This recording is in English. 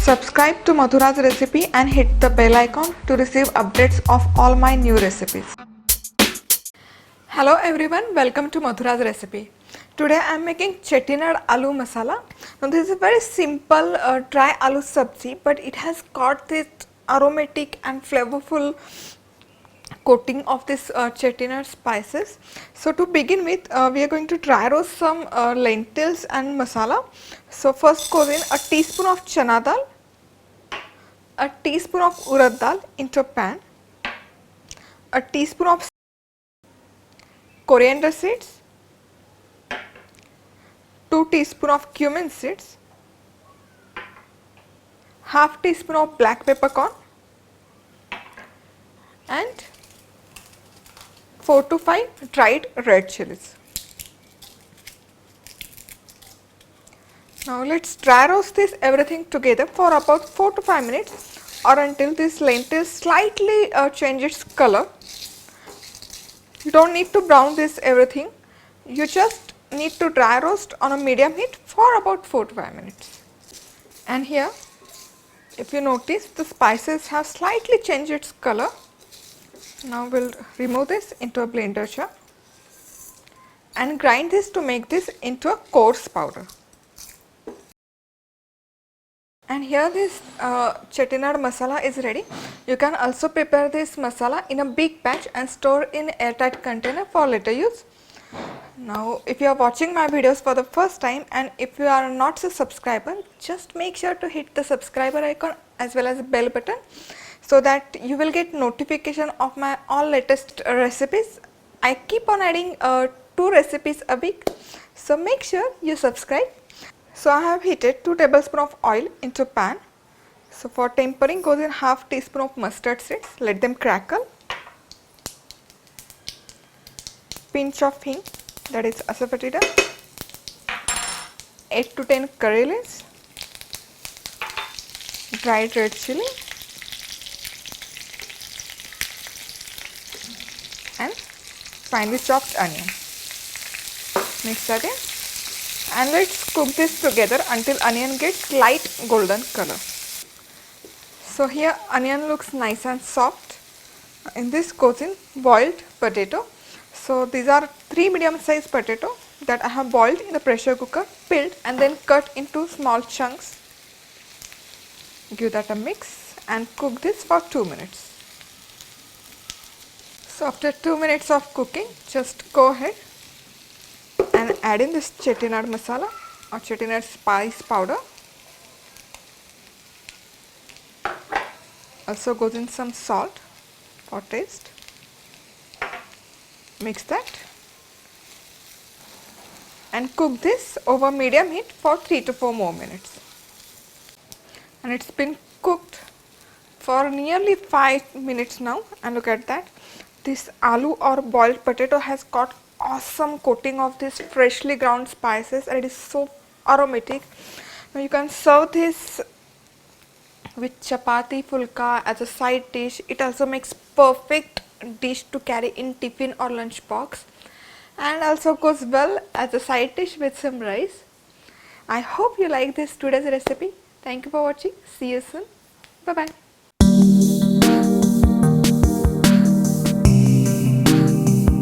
Subscribe to Madhura's Recipe and hit the bell icon to receive updates of all my new recipes. Hello everyone, welcome to Madhura's Recipe. Today I am making Chettinad Aloo Masala. Now this is a very simple dry aloo sabzi, but it has got this aromatic and flavorful coating of this Chettinad spices. So to begin with, we are going to dry roast some lentils and masala. So first goes in a teaspoon of Chana Dal, a teaspoon of Urad Dal into a pan, a teaspoon of Coriander Seeds, 2 teaspoon of Cumin Seeds, half teaspoon of black peppercorn and 4 to 5 dried red chillies. Now let's dry roast this everything together for about 4 to 5 minutes or until this lentil slightly change its color. You don't need to brown this everything, you just need to dry roast on a medium heat for about 4 to 5 minutes. And here, if you notice, the spices have slightly changed its color. Now we'll remove this into a blender jar and grind this to make this into a coarse powder. And here this Chettinad Masala is ready. You can also prepare this masala in a big batch and store in airtight container for later use. Now if you are watching my videos for the first time and if you are not a subscriber, just make sure to hit the subscriber icon as well as the bell button so that you will get notification of my all latest recipes. I keep on adding 2 recipes a week, so make sure you subscribe. So I have heated 2 tablespoons of oil into a pan. So for tempering goes in half teaspoon of mustard seeds, let them crackle. Pinch of hing, that is asafoetida. 8 to 10 curry leaves, dried red chilli and finely chopped onion. Mix that in. And let's cook this together until onion gets light golden color. So here onion looks nice and soft. In this goes in boiled potato. So these are 3 medium sized potato that I have boiled in the pressure cooker, peeled and then cut into small chunks. Give that a mix and cook this for 2 minutes. So after 2 minutes of cooking, just go ahead and add in this Chettinad Masala or Chettinad spice powder. Also goes in some salt for taste. Mix that and cook this over medium heat for 3 to 4 more minutes. And it's been cooked for nearly 5 minutes now, and look at that. This aloo or boiled potato has got awesome coating of this freshly ground spices and it is so aromatic. Now you can serve this with chapati fulka as a side dish. It also makes perfect dish to carry in tiffin or lunch box and also goes well as a side dish with some rice. I hope you like this today's recipe. Thank you for watching. See you soon. Bye bye.